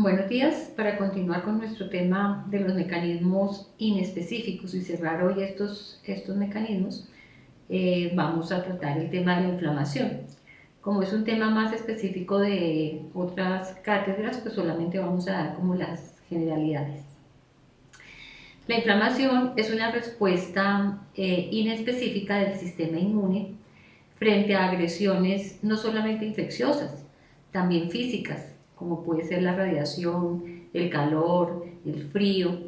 Buenos días. Para continuar con nuestro tema de los mecanismos inespecíficos y cerrar hoy estos mecanismos, vamos a tratar el tema de la inflamación. Como es un tema más específico de otras cátedras, pues solamente vamos a dar como las generalidades. La inflamación es una respuesta inespecífica del sistema inmune frente a agresiones no solamente infecciosas, también físicas, como puede ser la radiación, el calor, el frío,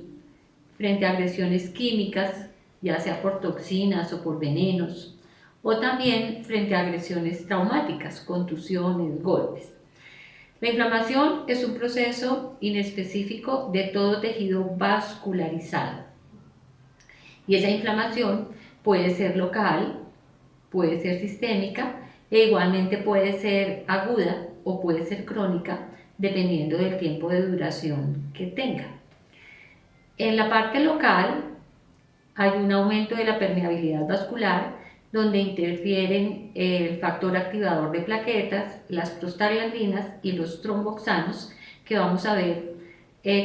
frente a agresiones químicas, ya sea por toxinas o por venenos, o también frente a agresiones traumáticas, contusiones, golpes. La inflamación es un proceso inespecífico de todo tejido vascularizado. Y esa inflamación puede ser local, puede ser sistémica e igualmente puede ser aguda o puede ser crónica dependiendo del tiempo de duración que tenga. En la parte local hay un aumento de la permeabilidad vascular donde interfieren el factor activador de plaquetas, las prostaglandinas y los tromboxanos, que vamos a ver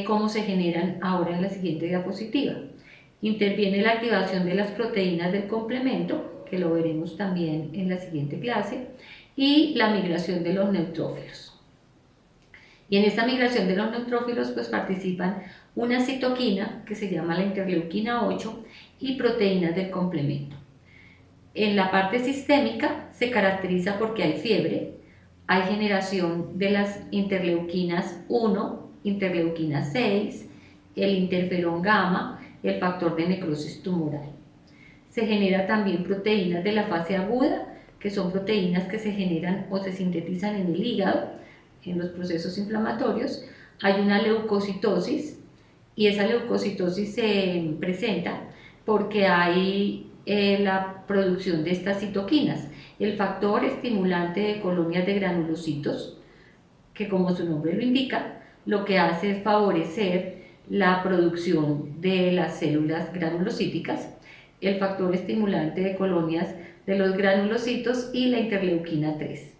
cómo se generan ahora en la siguiente diapositiva. Interviene la activación de las proteínas del complemento, que lo veremos también en la siguiente clase, y la migración de los neutrófilos. Y en esta migración de los neutrófilos pues participan una citoquina que se llama la interleuquina 8 y proteínas del complemento. En la parte sistémica se caracteriza porque hay fiebre, hay generación de las interleuquinas 1, interleuquina 6, el interferón gamma, el factor de necrosis tumoral. Se genera también proteínas de la fase aguda, que son proteínas que se generan o se sintetizan en el hígado, en los procesos inflamatorios. Hay una leucocitosis y esa leucocitosis se presenta porque hay la producción de estas citoquinas, el factor estimulante de colonias de granulocitos, que como su nombre lo indica, lo que hace es favorecer la producción de las células granulocíticas, el factor estimulante de colonias de los granulocitos y la interleuquina 3.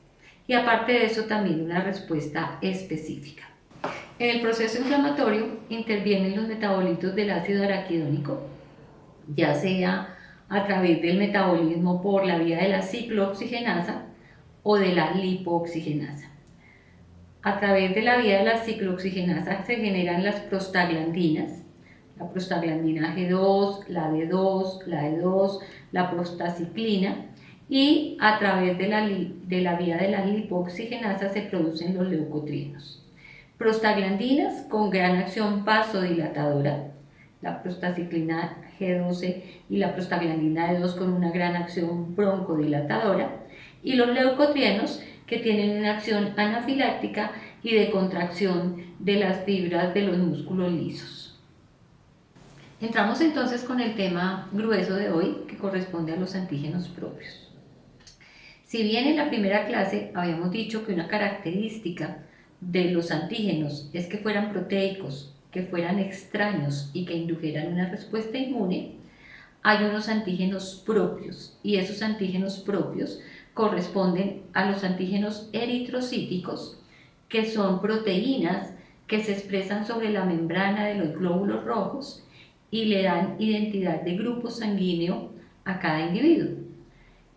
Y aparte de eso también una respuesta específica. En el proceso inflamatorio intervienen los metabolitos del ácido araquidónico, ya sea a través del metabolismo por la vía de la ciclooxigenasa o de la lipooxigenasa. A través de la vía de la ciclooxigenasa se generan las prostaglandinas, la prostaglandina G2, la D2, la E2, la prostaciclina, y a través de la vía de la lipooxigenasa se producen los leucotrienos. Prostaglandinas con gran acción vasodilatadora, la prostaciclina G12 y la prostaglandina D2 con una gran acción broncodilatadora, y los leucotrienos que tienen una acción anafiláctica y de contracción de las fibras de los músculos lisos. Entramos entonces con el tema grueso de hoy, que corresponde a los antígenos propios. Si bien en la primera clase habíamos dicho que una característica de los antígenos es que fueran proteicos, que fueran extraños y que indujeran una respuesta inmune, hay unos antígenos propios, y esos antígenos propios corresponden a los antígenos eritrocíticos, que son proteínas que se expresan sobre la membrana de los glóbulos rojos y le dan identidad de grupo sanguíneo a cada individuo.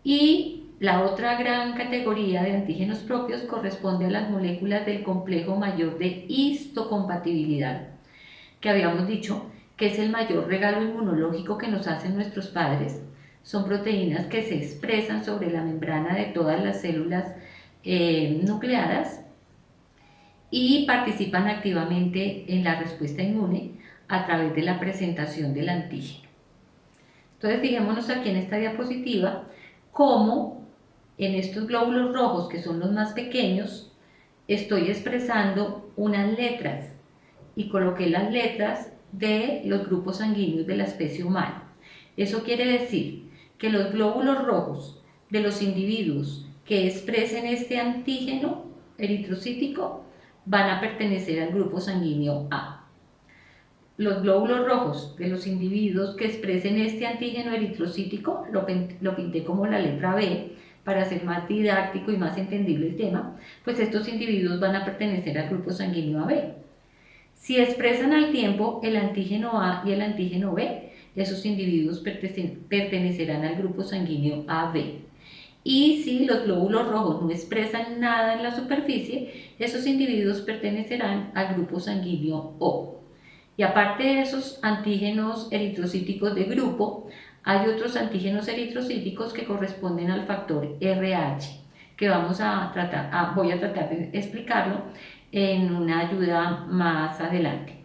Y la otra gran categoría de antígenos propios corresponde a las moléculas del complejo mayor de histocompatibilidad, que habíamos dicho que es el mayor regalo inmunológico que nos hacen nuestros padres. Son proteínas que se expresan sobre la membrana de todas las células nucleadas y participan activamente en la respuesta inmune a través de la presentación del antígeno. Entonces fijémonos aquí en esta diapositiva cómo en estos glóbulos rojos, que son los más pequeños, estoy expresando unas letras y coloqué las letras de los grupos sanguíneos de la especie humana. Eso quiere decir que los glóbulos rojos de los individuos que expresen este antígeno eritrocítico van a pertenecer al grupo sanguíneo A. Los glóbulos rojos de los individuos que expresen este antígeno eritrocítico, lo pinté como la letra B para hacer más didáctico y más entendible el tema, pues estos individuos van a pertenecer al grupo sanguíneo AB. Si expresan al tiempo el antígeno A y el antígeno B, esos individuos pertenecerán al grupo sanguíneo AB. Y si los glóbulos rojos no expresan nada en la superficie, esos individuos pertenecerán al grupo sanguíneo O. Y aparte de esos antígenos eritrocíticos de grupo, hay otros antígenos eritrocíticos que corresponden al factor RH, que voy a tratar de explicarlo en una ayuda más adelante.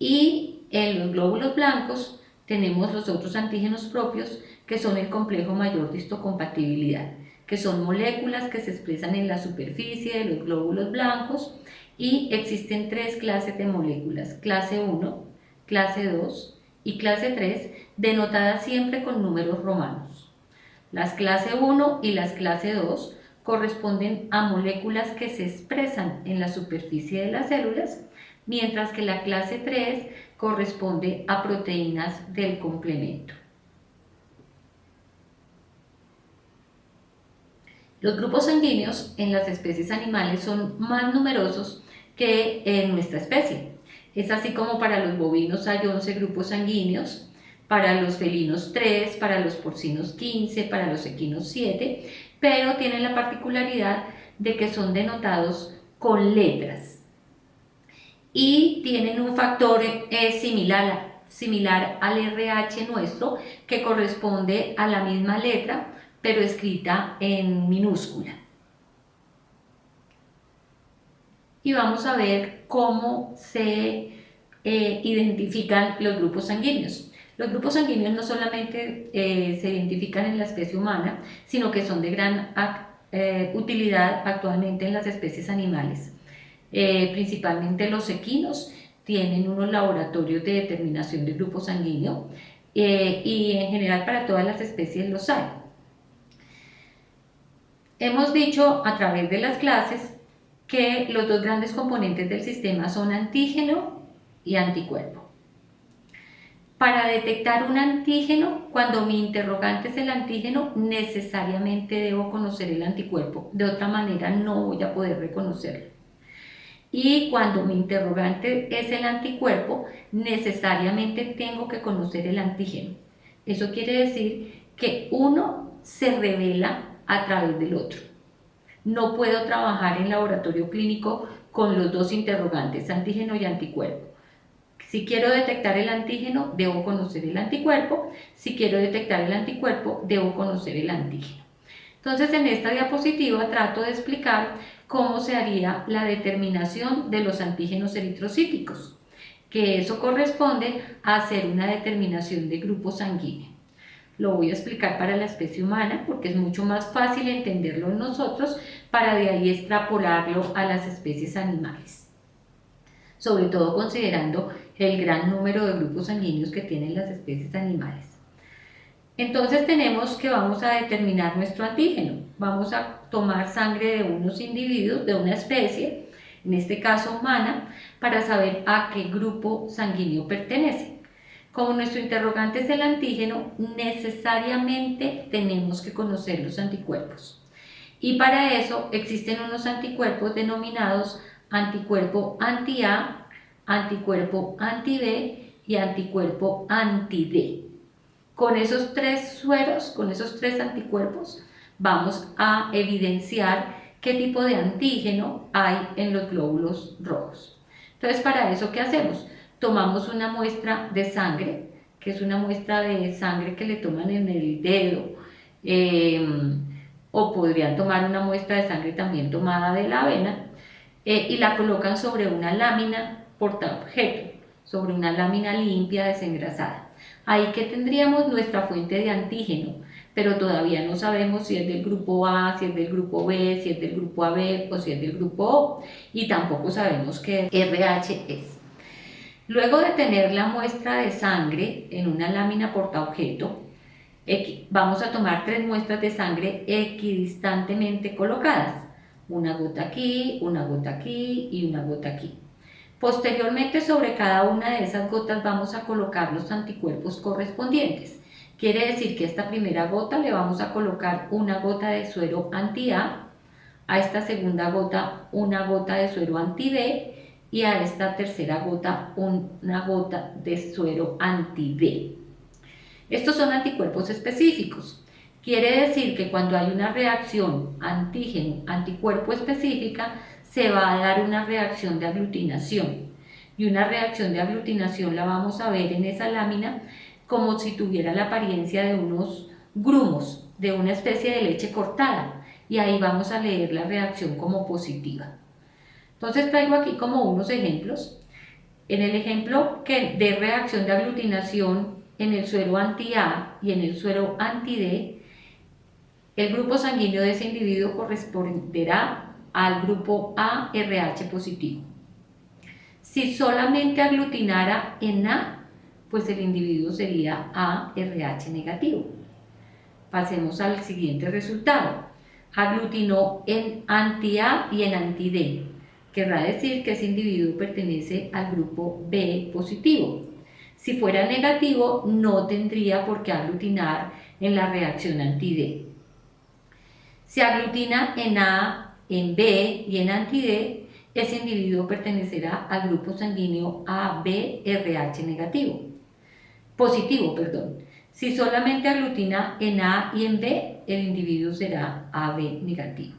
Y en los glóbulos blancos tenemos los otros antígenos propios, que son el complejo mayor de histocompatibilidad, que son moléculas que se expresan en la superficie de los glóbulos blancos, y existen tres clases de moléculas: clase 1, clase 2 y clase 3, denotadas siempre con números romanos. Las clase 1 y las clase 2 corresponden a moléculas que se expresan en la superficie de las células, mientras que la clase 3 corresponde a proteínas del complemento. Los grupos sanguíneos en las especies animales son más numerosos que en nuestra especie. Es así como para los bovinos hay 11 grupos sanguíneos, para los felinos 3, para los porcinos 15, para los equinos 7, pero tienen la particularidad de que son denotados con letras y tienen un factor similar al RH nuestro, que corresponde a la misma letra pero escrita en minúscula. Y vamos a ver cómo se identifican los grupos sanguíneos. Los grupos sanguíneos no solamente se identifican en la especie humana, sino que son de gran utilidad actualmente en las especies animales. Principalmente los equinos tienen unos laboratorios de determinación de grupo sanguíneo, y en general para todas las especies los hay. Hemos dicho a través de las clases que los dos grandes componentes del sistema son antígeno y anticuerpo. Para detectar un antígeno, cuando mi interrogante es el antígeno, necesariamente debo conocer el anticuerpo, de otra manera no voy a poder reconocerlo. Y cuando mi interrogante es el anticuerpo, necesariamente tengo que conocer el antígeno. Eso quiere decir que uno se revela a través del otro. No puedo trabajar en laboratorio clínico con los dos interrogantes, antígeno y anticuerpo. Si quiero detectar el antígeno, debo conocer el anticuerpo. Si quiero detectar el anticuerpo, debo conocer el antígeno. Entonces, en esta diapositiva trato de explicar cómo se haría la determinación de los antígenos eritrocíticos, que eso corresponde a hacer una determinación de grupo sanguíneo. Lo voy a explicar para la especie humana porque es mucho más fácil entenderlo en nosotros, para de ahí extrapolarlo a las especies animales, sobre todo considerando el gran número de grupos sanguíneos que tienen las especies animales. Entonces tenemos que vamos a determinar nuestro antígeno. Vamos a tomar sangre de unos individuos de una especie, en este caso humana, para saber a qué grupo sanguíneo pertenece. Como nuestro interrogante es el antígeno, necesariamente tenemos que conocer los anticuerpos. Y para eso existen unos anticuerpos denominados anticuerpo anti-A, anticuerpo anti-B y anticuerpo anti-D. Con esos tres sueros, con esos tres anticuerpos, vamos a evidenciar qué tipo de antígeno hay en los glóbulos rojos. Entonces, para eso, ¿qué hacemos? Tomamos una muestra de sangre, que es una muestra de sangre que le toman en el dedo, o podrían tomar una muestra de sangre también tomada de la vena, y la colocan sobre una lámina portaobjeto, sobre una lámina limpia, desengrasada. Ahí que tendríamos nuestra fuente de antígeno, pero todavía no sabemos si es del grupo A, si es del grupo B, si es del grupo AB o si es del grupo O, y tampoco sabemos qué RH es. Luego de tener la muestra de sangre en una lámina portaobjeto, vamos a tomar 3 muestras de sangre equidistantemente colocadas, una gota aquí y una gota aquí. Posteriormente, sobre cada una de esas gotas vamos a colocar los anticuerpos correspondientes. Quiere decir que a esta primera gota le vamos a colocar una gota de suero anti-A, a esta segunda gota una gota de suero anti-B y a esta tercera gota una gota de suero anti-D. Estos son anticuerpos específicos. Quiere decir que cuando hay una reacción antígeno-anticuerpo específica, se va a dar una reacción de aglutinación. Y una reacción de aglutinación la vamos a ver en esa lámina como si tuviera la apariencia de unos grumos, de una especie de leche cortada. Y ahí vamos a leer la reacción como positiva. Entonces traigo aquí como unos ejemplos. En el ejemplo de reacción de aglutinación en el suero anti-A y en el suero anti-D, el grupo sanguíneo de ese individuo corresponderá al grupo ARH positivo. Si solamente aglutinara en A, pues el individuo sería ARH negativo. Pasemos al siguiente resultado. Aglutinó en anti-A y en anti-D. Querrá decir que ese individuo pertenece al grupo B positivo. Si fuera negativo, no tendría por qué aglutinar en la reacción anti-D. Si aglutina en A, en B y en anti-D, ese individuo pertenecerá al grupo sanguíneo ABRH negativo. Positivo, perdón. Si solamente aglutina en A y en B, el individuo será AB negativo.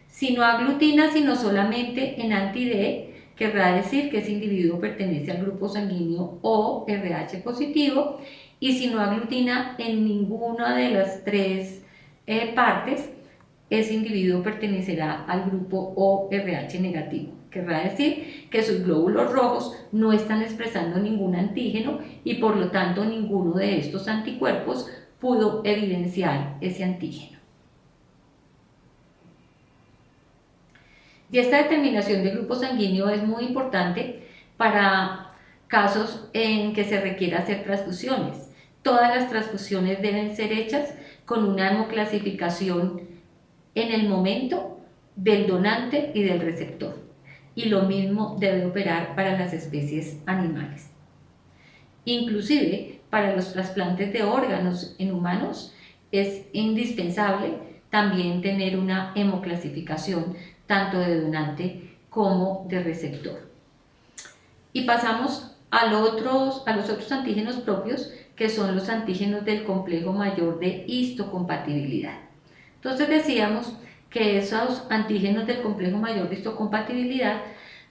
Si no aglutina sino solamente en anti-D, querrá decir que ese individuo pertenece al grupo sanguíneo ORH positivo, y si no aglutina en ninguna de las tres partes, ese individuo pertenecerá al grupo ORH negativo. Querrá decir que sus glóbulos rojos no están expresando ningún antígeno y por lo tanto ninguno de estos anticuerpos pudo evidenciar ese antígeno. Y esta determinación de grupo sanguíneo es muy importante para casos en que se requiera hacer transfusiones. Todas las transfusiones deben ser hechas con una hemoclasificación en el momento del donante y del receptor. Y lo mismo debe operar para las especies animales. Inclusive, para los trasplantes de órganos en humanos es indispensable también tener una hemoclasificación tanto de donante como de receptor. Y pasamos a los otros antígenos propios, que son los antígenos del complejo mayor de histocompatibilidad. Entonces decíamos que esos antígenos del complejo mayor de histocompatibilidad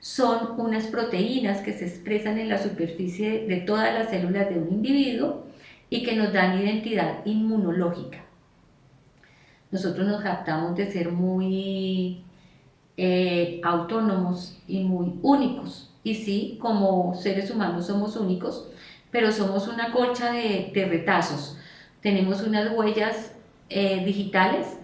son unas proteínas que se expresan en la superficie de todas las células de un individuo y que nos dan identidad inmunológica. Nosotros nos jactamos de ser muy autónomos y muy únicos. Y sí, como seres humanos somos únicos, pero somos una colcha de retazos. Tenemos unas huellas digitales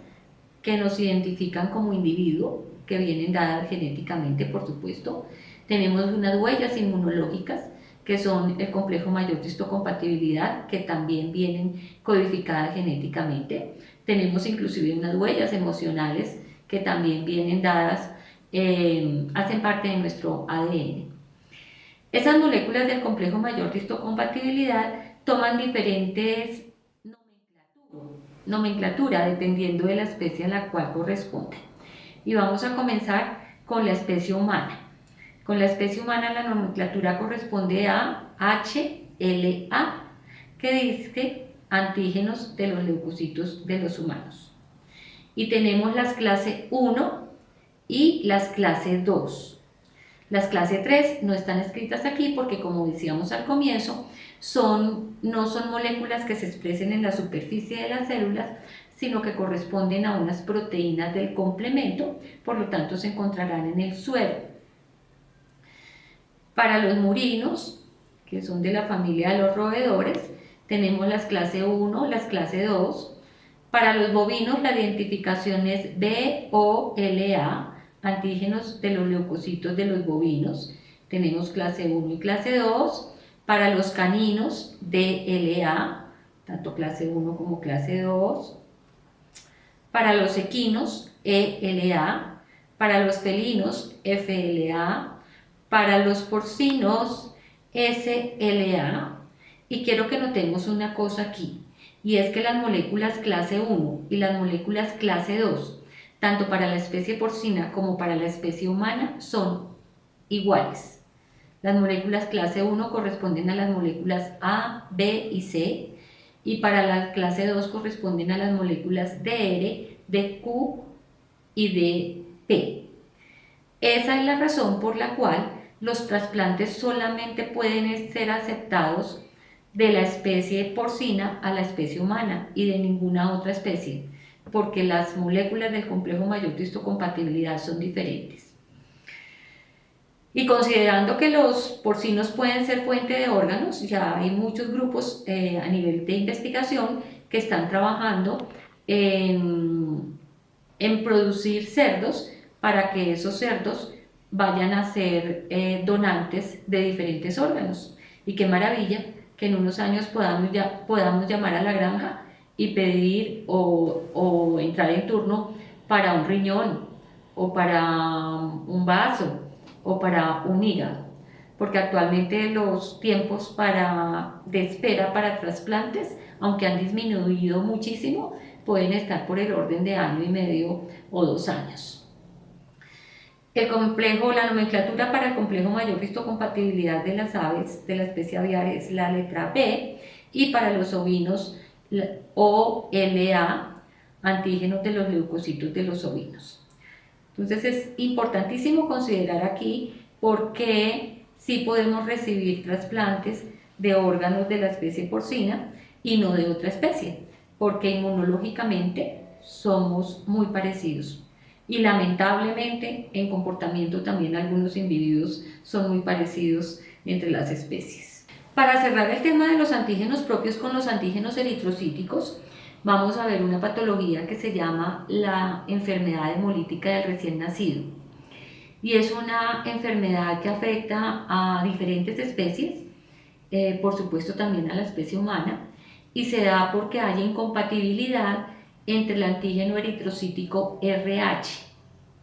que nos identifican como individuo, que vienen dadas genéticamente, por supuesto. Tenemos unas huellas inmunológicas, que son el complejo mayor de histocompatibilidad, que también vienen codificadas genéticamente. Tenemos inclusive unas huellas emocionales, que también vienen dadas, hacen parte de nuestro ADN. Esas moléculas del complejo mayor de histocompatibilidad toman diferentes nomenclatura dependiendo de la especie a la cual corresponde. Y vamos a comenzar con la especie humana. Con la especie humana la nomenclatura corresponde a HLA, que dice antígenos de los leucocitos de los humanos. Y tenemos las clase 1 y las clase 2. Las clase 3 no están escritas aquí porque, como decíamos al comienzo, no son moléculas que se expresen en la superficie de las células, sino que corresponden a unas proteínas del complemento, por lo tanto se encontrarán en el suero. Para los murinos, que son de la familia de los roedores, tenemos las clase 1, las clase 2. Para los bovinos la identificación es BOLA, antígenos de los leucocitos de los bovinos. Tenemos clase 1 y clase 2. Para los caninos, DLA, tanto clase 1 como clase 2. Para los equinos, ELA. Para los felinos, FLA. Para los porcinos, SLA. Y quiero que notemos una cosa aquí, y es que las moléculas clase 1 y las moléculas clase 2, tanto para la especie porcina como para la especie humana, son iguales. Las moléculas clase 1 corresponden a las moléculas A, B y C, y para la clase 2 corresponden a las moléculas DR, DQ y DP. Esa es la razón por la cual los trasplantes solamente pueden ser aceptados de la especie porcina a la especie humana y de ninguna otra especie, porque las moléculas del complejo mayor de histocompatibilidad son diferentes. Y considerando que los porcinos pueden ser fuente de órganos, ya hay muchos grupos a nivel de investigación que están trabajando en producir cerdos para que esos cerdos vayan a ser donantes de diferentes órganos. Y qué maravilla que en unos años podamos llamar a la granja y pedir o entrar en turno para un riñón o para un vaso o para un hígado, porque actualmente los tiempos de espera para trasplantes, aunque han disminuido muchísimo, pueden estar por el orden de año y medio o 2 años. La nomenclatura para el complejo mayor de histocompatibilidad de las aves de la especie aviar es la letra B, y para los ovinos OLA, antígenos de los leucocitos de los ovinos. Entonces es importantísimo considerar aquí por qué sí podemos recibir trasplantes de órganos de la especie porcina y no de otra especie, porque inmunológicamente somos muy parecidos. Y lamentablemente en comportamiento también algunos individuos son muy parecidos entre las especies. Para cerrar el tema de los antígenos propios con los antígenos eritrocíticos, vamos a ver una patología que se llama la enfermedad hemolítica del recién nacido. Y es una enfermedad que afecta a diferentes especies, por supuesto también a la especie humana, y se da porque hay incompatibilidad entre el antígeno eritrocítico RH.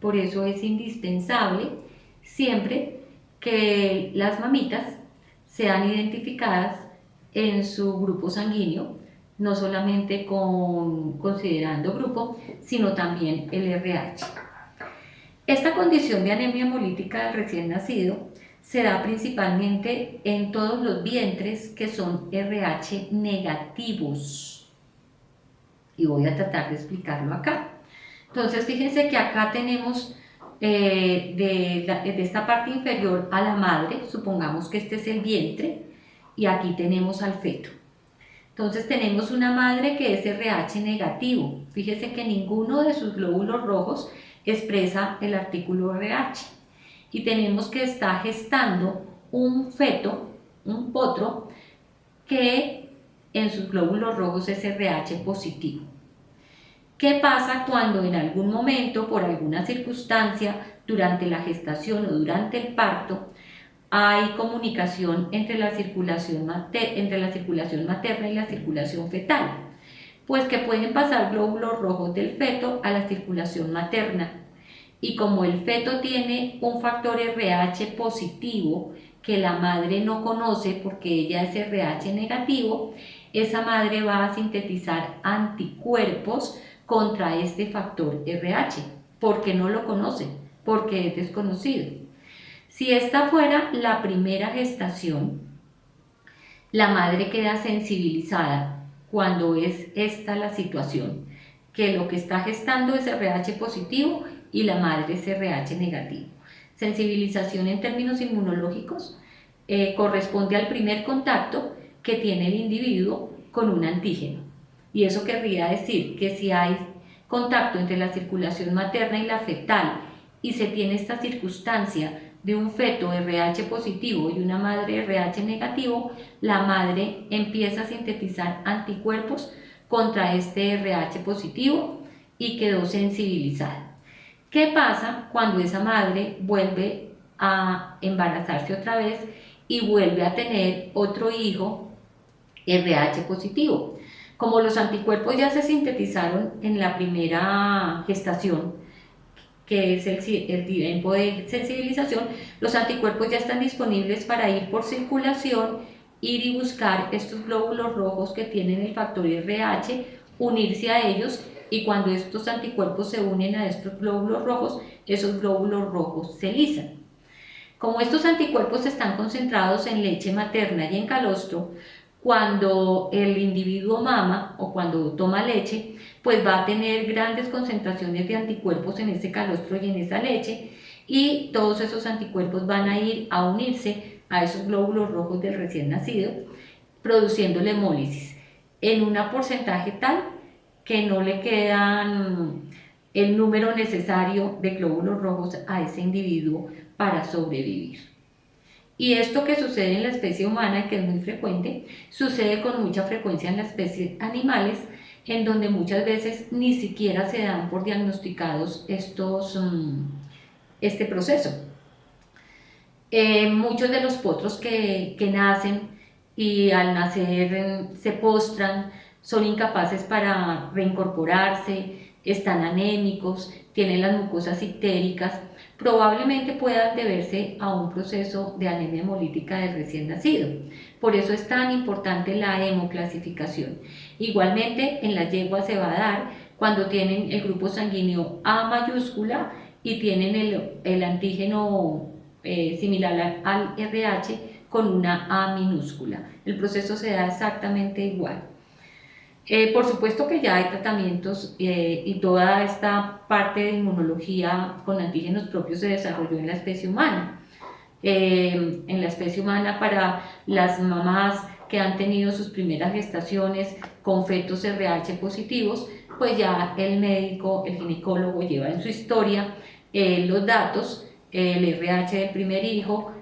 Por eso es indispensable siempre que las mamitas sean identificadas en su grupo sanguíneo, no solamente considerando grupo, sino también el RH. Esta condición de anemia hemolítica del recién nacido se da principalmente en todos los vientres que son RH negativos. Y voy a tratar de explicarlo acá. Entonces, fíjense que acá tenemos de esta parte inferior a la madre, supongamos que este es el vientre, y aquí tenemos al feto. Entonces tenemos una madre que es RH negativo. Fíjese que ninguno de sus glóbulos rojos expresa el artículo RH. Y tenemos que está gestando un feto, un potro, que en sus glóbulos rojos es RH positivo. ¿Qué pasa cuando en algún momento, por alguna circunstancia, durante la gestación o durante el parto, hay comunicación entre la circulación materna y la circulación fetal? Pues que pueden pasar glóbulos rojos del feto a la circulación materna. Y como el feto tiene un factor RH positivo que la madre no conoce porque ella es RH negativo, esa madre va a sintetizar anticuerpos contra este factor RH, porque no lo conoce, porque es desconocido. Si esta fuera la primera gestación, la madre queda sensibilizada cuando es esta la situación, que lo que está gestando es RH positivo y la madre es RH negativo. Sensibilización en términos inmunológicos corresponde al primer contacto que tiene el individuo con un antígeno. Y eso querría decir que si hay contacto entre la circulación materna y la fetal y se tiene esta circunstancia de un feto RH positivo y una madre RH negativo, la madre empieza a sintetizar anticuerpos contra este RH positivo y quedó sensibilizada. ¿Qué pasa cuando esa madre vuelve a embarazarse otra vez y vuelve a tener otro hijo RH positivo? Como los anticuerpos ya se sintetizaron en la primera gestación, que es el tiempo de sensibilización, los anticuerpos ya están disponibles para ir por circulación, ir y buscar estos glóbulos rojos que tienen el factor RH, unirse a ellos, y cuando estos anticuerpos se unen a estos glóbulos rojos, esos glóbulos rojos se lisan. Como estos anticuerpos están concentrados en leche materna y en calostro, cuando el individuo mama o cuando toma leche, pues va a tener grandes concentraciones de anticuerpos en ese calostro y en esa leche, y todos esos anticuerpos van a ir a unirse a esos glóbulos rojos del recién nacido, produciendo la hemólisis en un porcentaje tal que no le quedan el número necesario de glóbulos rojos a ese individuo para sobrevivir. Y esto que sucede en la especie humana, que es muy frecuente, sucede con mucha frecuencia en las especies animales, en donde muchas veces ni siquiera se dan por diagnosticados este proceso. Muchos de los potros que nacen y al nacer se postran, son incapaces para reincorporarse, están anémicos, tienen las mucosas ictéricas, probablemente puedan deberse a un proceso de anemia hemolítica del recién nacido. Por eso es tan importante la hemoclasificación. Igualmente en las yeguas se va a dar cuando tienen el grupo sanguíneo A mayúscula y tienen el antígeno similar al RH con una A minúscula. El proceso se da exactamente igual. Por supuesto que ya hay tratamientos y toda esta parte de inmunología con antígenos propios se desarrolló en la especie humana. En la especie humana, para las mamás que han tenido sus primeras gestaciones con fetos RH positivos, pues ya el médico, el ginecólogo lleva en su historia los datos, el RH del primer hijo,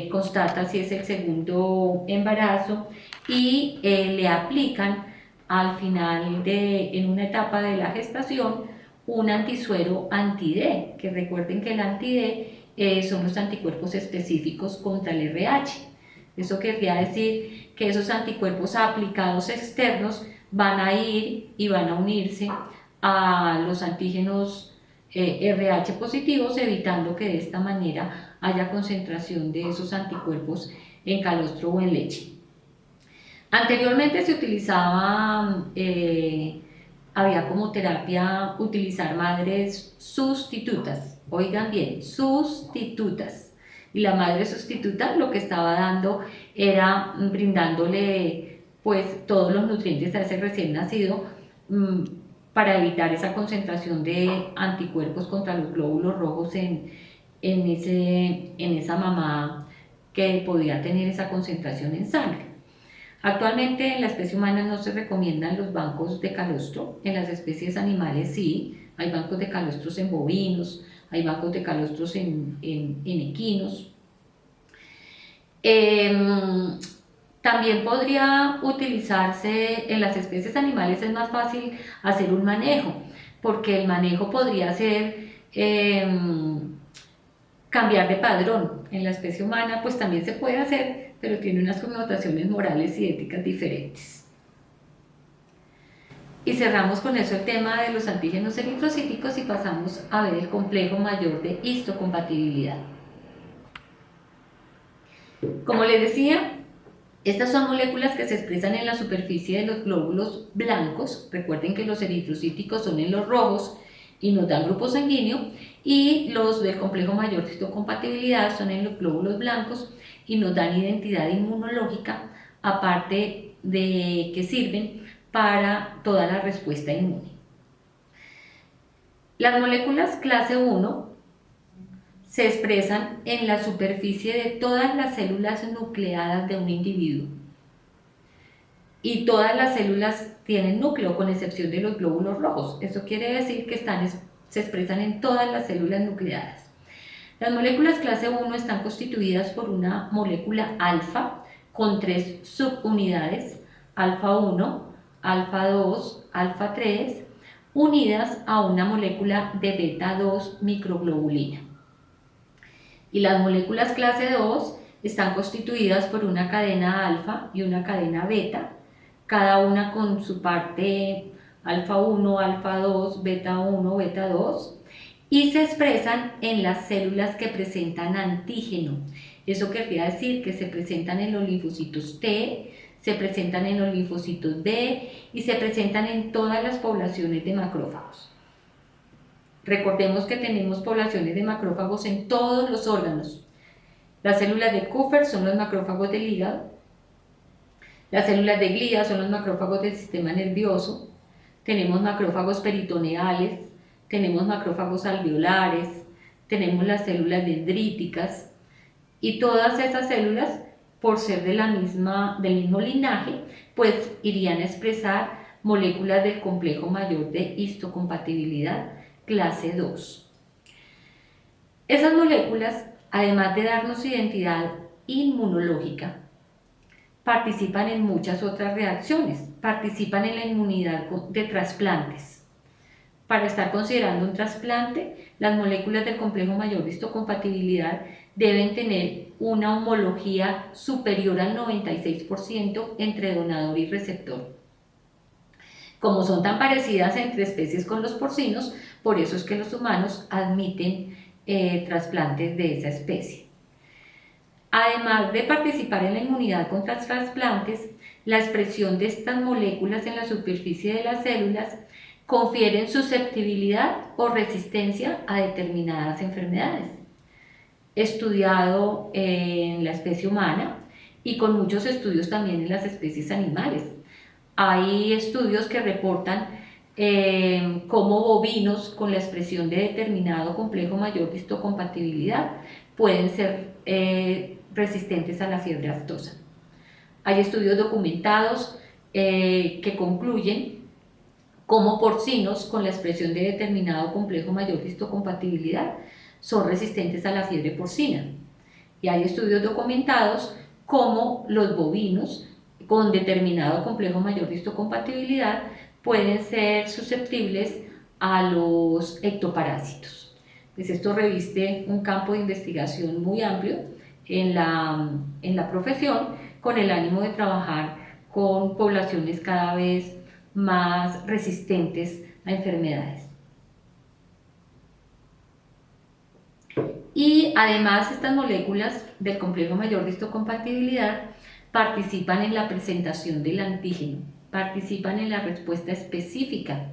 constata si es el segundo embarazo y le aplican al final en una etapa de la gestación, un antisuero anti-D, que recuerden que el anti-D son los anticuerpos específicos contra el RH. Eso querría decir que esos anticuerpos aplicados externos van a ir y van a unirse a los antígenos RH positivos, evitando que de esta manera haya concentración de esos anticuerpos en calostro o en leche. Anteriormente se utilizaba, había como terapia utilizar madres sustitutas, oigan bien, sustitutas. Y la madre sustituta lo que estaba dando era brindándole pues todos los nutrientes a ese recién nacido para evitar esa concentración de anticuerpos contra los glóbulos rojos en esa mamá que podía tener esa concentración en sangre. Actualmente en la especie humana no se recomiendan los bancos de calostro, en las especies animales sí, hay bancos de calostros en bovinos, hay bancos de calostros en equinos. También podría utilizarse en las especies animales, es más fácil hacer un manejo, porque el manejo podría ser cambiar de padrón. En la especie humana pues también se puede hacer, pero tiene unas connotaciones morales y éticas diferentes. Y cerramos con eso el tema de los antígenos eritrocíticos y pasamos a ver el complejo mayor de histocompatibilidad. Como les decía, estas son moléculas que se expresan en la superficie de los glóbulos blancos. Recuerden que los eritrocíticos son en los rojos y nos dan grupo sanguíneo, y los del complejo mayor de histocompatibilidad son en los glóbulos blancos y nos dan identidad inmunológica, aparte de que sirven para toda la respuesta inmune. Las moléculas clase 1 se expresan en la superficie de todas las células nucleadas de un individuo. Y todas las células tienen núcleo, con excepción de los glóbulos rojos. Eso quiere decir que se expresan en todas las células nucleadas. Las moléculas clase 1 están constituidas por una molécula alfa con 3 subunidades, alfa 1, alfa 2, alfa 3, unidas a una molécula de beta 2 microglobulina. Y las moléculas clase 2 están constituidas por una cadena alfa y una cadena beta, cada una con su parte alfa 1, alfa 2, beta 1, beta 2, y se expresan en las células que presentan antígeno. Eso querría decir que se presentan en los linfocitos T, se presentan en los linfocitos B y se presentan en todas las poblaciones de macrófagos. Recordemos que tenemos poblaciones de macrófagos en todos los órganos, Las células de Kupffer son los macrófagos del hígado. Las células de glía son los macrófagos del sistema nervioso. Tenemos macrófagos peritoneales, tenemos macrófagos alveolares, tenemos las células dendríticas, y todas esas células, por ser del mismo linaje, pues irían a expresar moléculas del complejo mayor de histocompatibilidad clase 2. Esas moléculas, además de darnos identidad inmunológica, participan en muchas otras reacciones, participan en la inmunidad de trasplantes. Para estar considerando un trasplante, las moléculas del complejo mayor de histocompatibilidad deben tener una homología superior al 96% entre donador y receptor. Como son tan parecidas entre especies con los porcinos, por eso es que los humanos admiten trasplantes de esa especie. Además de participar en la inmunidad contra trasplantes, la expresión de estas moléculas en la superficie de las células confieren susceptibilidad o resistencia a determinadas enfermedades. Estudiado en la especie humana y con muchos estudios también en las especies animales. Hay estudios que reportan cómo bovinos con la expresión de determinado complejo mayor de histocompatibilidad pueden ser resistentes a la fiebre aftosa. Hay estudios documentados que concluyen cómo porcinos con la expresión de determinado complejo mayor de histocompatibilidad son resistentes a la fiebre porcina. Y hay estudios documentados cómo los bovinos con determinado complejo mayor de histocompatibilidad pueden ser susceptibles a los ectoparásitos. Pues esto reviste un campo de investigación muy amplio en la profesión, con el ánimo de trabajar con poblaciones cada vez más resistentes a enfermedades. Y además estas moléculas del complejo mayor de histocompatibilidad participan en la presentación del antígeno, participan en la respuesta específica.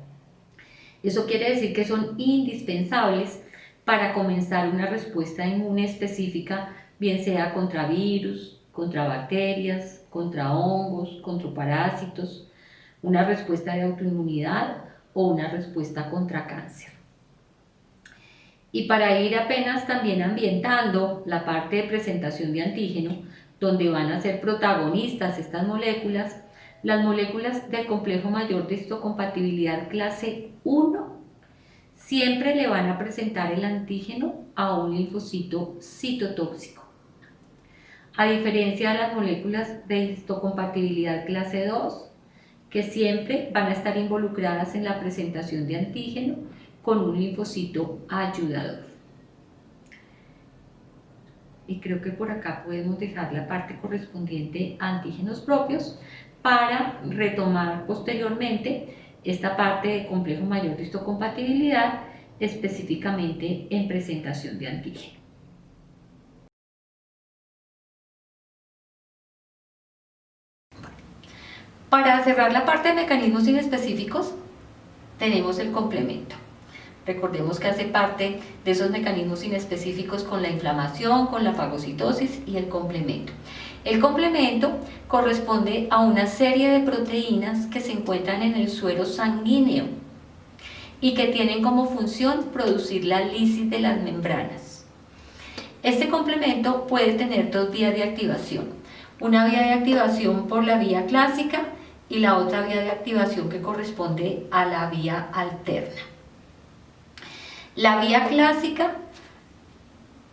Eso quiere decir que son indispensables para comenzar una respuesta inmune específica, bien sea contra virus, contra bacterias, contra hongos, contra parásitos, una respuesta de autoinmunidad o una respuesta contra cáncer. Y para ir apenas también ambientando la parte de presentación de antígeno, donde van a ser protagonistas estas moléculas, las moléculas del complejo mayor de histocompatibilidad clase 1 siempre le van a presentar el antígeno a un linfocito citotóxico. A diferencia de las moléculas de histocompatibilidad clase 2, que siempre van a estar involucradas en la presentación de antígeno con un linfocito ayudador. Y creo que por acá podemos dejar la parte correspondiente a antígenos propios para retomar posteriormente esta parte de complejo mayor de histocompatibilidad, específicamente en presentación de antígeno. Para cerrar la parte de mecanismos inespecíficos, tenemos el complemento. Recordemos que hace parte de esos mecanismos inespecíficos con la inflamación, con la fagocitosis y el complemento. El complemento corresponde a una serie de proteínas que se encuentran en el suero sanguíneo y que tienen como función producir la lisis de las membranas. Este complemento puede tener dos vías de activación. Una vía de activación por la vía clásica y la otra vía de activación que corresponde a la vía alterna. La vía clásica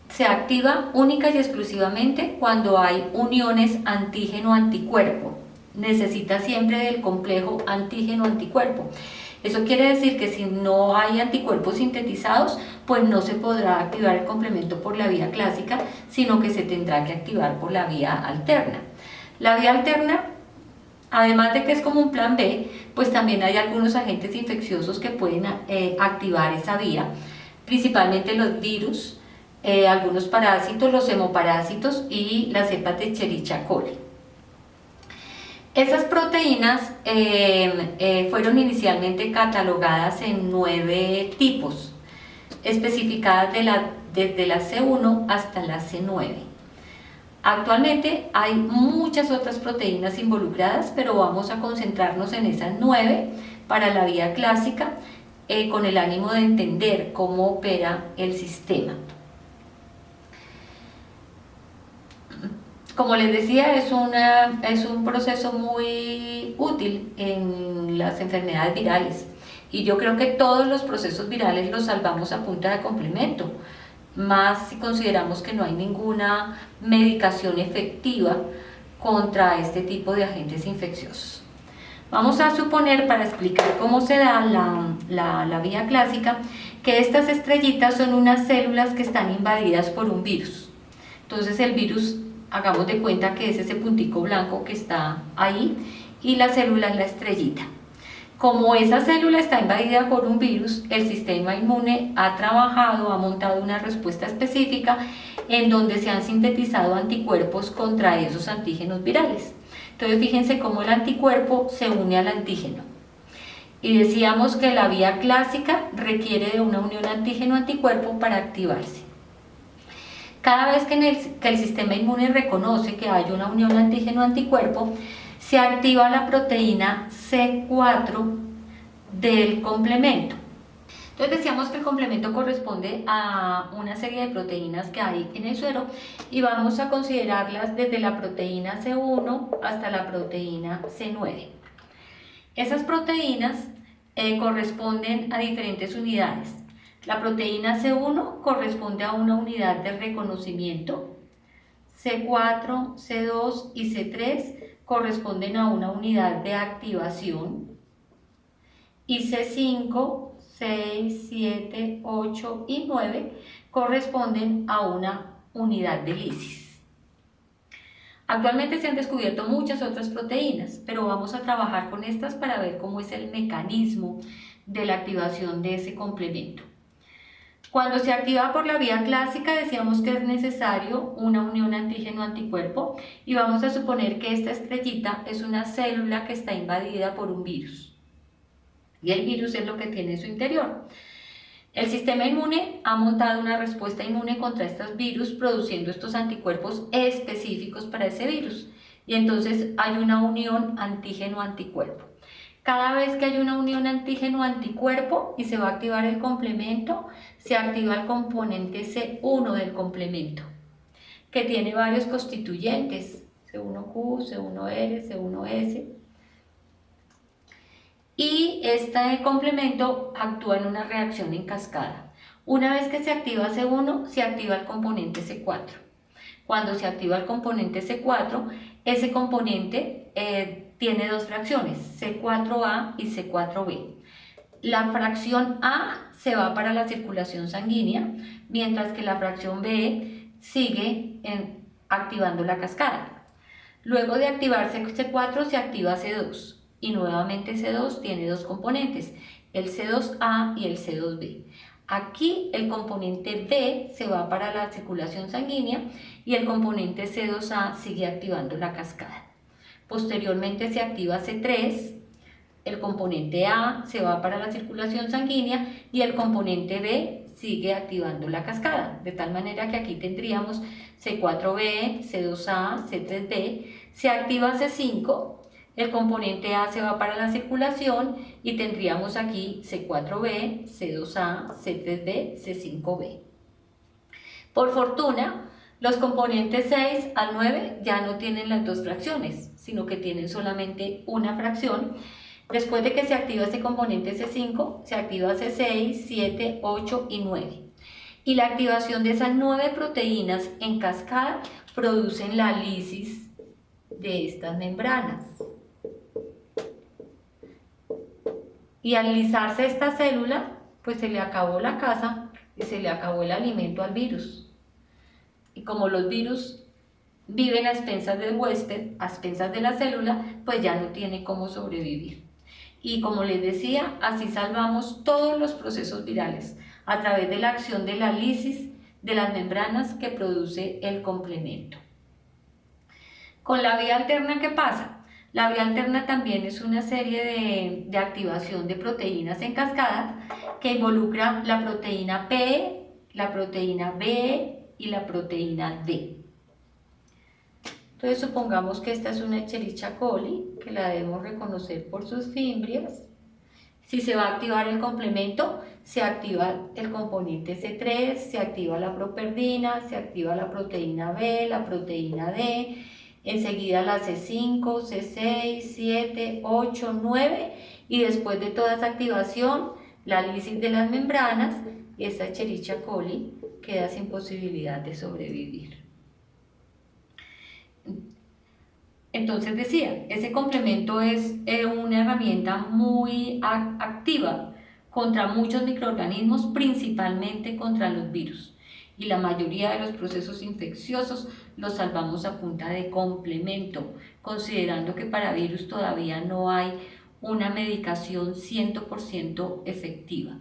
se activa única y exclusivamente cuando hay uniones antígeno-anticuerpo. Necesita siempre del complejo antígeno-anticuerpo. Eso quiere decir que si no hay anticuerpos sintetizados, pues no se podrá activar el complemento por la vía clásica, sino que se tendrá que activar por la vía alterna. La vía alterna, además de que es como un plan B, pues también hay algunos agentes infecciosos que pueden activar esa vía, principalmente los virus, algunos parásitos, los hemoparásitos y las cepas de Escherichia coli. Esas proteínas fueron inicialmente catalogadas en 9 tipos, especificadas desde la C1 hasta la C9. Actualmente hay muchas otras proteínas involucradas, pero vamos a concentrarnos en esas 9 para la vía clásica, con el ánimo de entender cómo opera el sistema. Como les decía, es un proceso muy útil en las enfermedades virales, y yo creo que todos los procesos virales los salvamos a punta de complemento, más si consideramos que no hay ninguna medicación efectiva contra este tipo de agentes infecciosos. Vamos a suponer, para explicar cómo se da la vía clásica, que estas estrellitas son unas células que están invadidas por un virus. Entonces el virus, hagamos de cuenta que es ese puntico blanco que está ahí, y la célula es la estrellita. Como esa célula está invadida por un virus, el sistema inmune ha trabajado, ha montado una respuesta específica en donde se han sintetizado anticuerpos contra esos antígenos virales. Entonces fíjense cómo el anticuerpo se une al antígeno. Y decíamos que la vía clásica requiere de una unión antígeno-anticuerpo para activarse. Cada vez que el sistema inmune reconoce que hay una unión antígeno-anticuerpo, se activa la proteína C4 del complemento. Entonces decíamos que el complemento corresponde a una serie de proteínas que hay en el suero, y vamos a considerarlas desde la proteína C1 hasta la proteína C9. Esas proteínas corresponden a diferentes unidades. La proteína C1 corresponde a una unidad de reconocimiento, C4, C2 y C3 corresponden a una unidad de activación, y C5, 6, 7, 8 y 9 corresponden a una unidad de lisis. Actualmente se han descubierto muchas otras proteínas, pero vamos a trabajar con estas para ver cómo es el mecanismo de la activación de ese complemento. Cuando se activa por la vía clásica, decíamos que es necesario una unión antígeno-anticuerpo, y vamos a suponer que esta estrellita es una célula que está invadida por un virus, y el virus es lo que tiene en su interior. El sistema inmune ha montado una respuesta inmune contra estos virus, produciendo estos anticuerpos específicos para ese virus, y entonces hay una unión antígeno-anticuerpo. Cada vez que hay una unión antígeno-anticuerpo y se va a activar el complemento, se activa el componente C1 del complemento, que tiene varios constituyentes, C1Q, C1R, C1S, y este complemento actúa en una reacción en cascada. Una vez que se activa C1, se activa el componente C4. Cuando se activa el componente C4, ese componente tiene dos fracciones, C4A y C4B. La fracción A se va para la circulación sanguínea, mientras que la fracción B sigue activando la cascada. Luego de activarse C4, se activa C2, y nuevamente C2 tiene dos componentes, el C2A y el C2B. Aquí el componente B se va para la circulación sanguínea, y el componente C2A sigue activando la cascada. Posteriormente se activa C3, el componente A se va para la circulación sanguínea, y el componente B sigue activando la cascada, de tal manera que aquí tendríamos C4B, C2A, C3B, se activa C5, el componente A se va para la circulación, y tendríamos aquí C4B, C2A, C3B, C5B. Por fortuna, los componentes 6 al 9 ya no tienen las dos fracciones, sino que tienen solamente una fracción. Después de que se activa ese componente C5, se activa C6, 7, 8 y 9. Y la activación de esas 9 proteínas en cascada producen la lisis de estas membranas. Y al lisarse esta célula, pues se le acabó la casa y se le acabó el alimento al virus. Y como los virus viven a expensas del huésped, a expensas de la célula, pues ya no tiene cómo sobrevivir. Y como les decía, así salvamos todos los procesos virales a través de la acción de la lisis de las membranas que produce el complemento. Con la vía alterna, ¿qué pasa? La vía alterna también es una serie de activación de proteínas en cascada que involucra la proteína P, la proteína B y la proteína D. Entonces supongamos que esta es una Escherichia coli, que la debemos reconocer por sus fimbrias. Si se va a activar el complemento, se activa el componente C3, se activa la properdina, se activa la proteína B, la proteína D, enseguida la C5, C6, 7, 8, 9 y después de toda esa activación, la lisis de las membranas y esta Escherichia coli queda sin posibilidad de sobrevivir. Entonces decía, ese complemento es una herramienta muy activa contra muchos microorganismos, principalmente contra los virus. Y la mayoría de los procesos infecciosos los salvamos a punta de complemento, considerando que para virus todavía no hay una medicación 100% efectiva.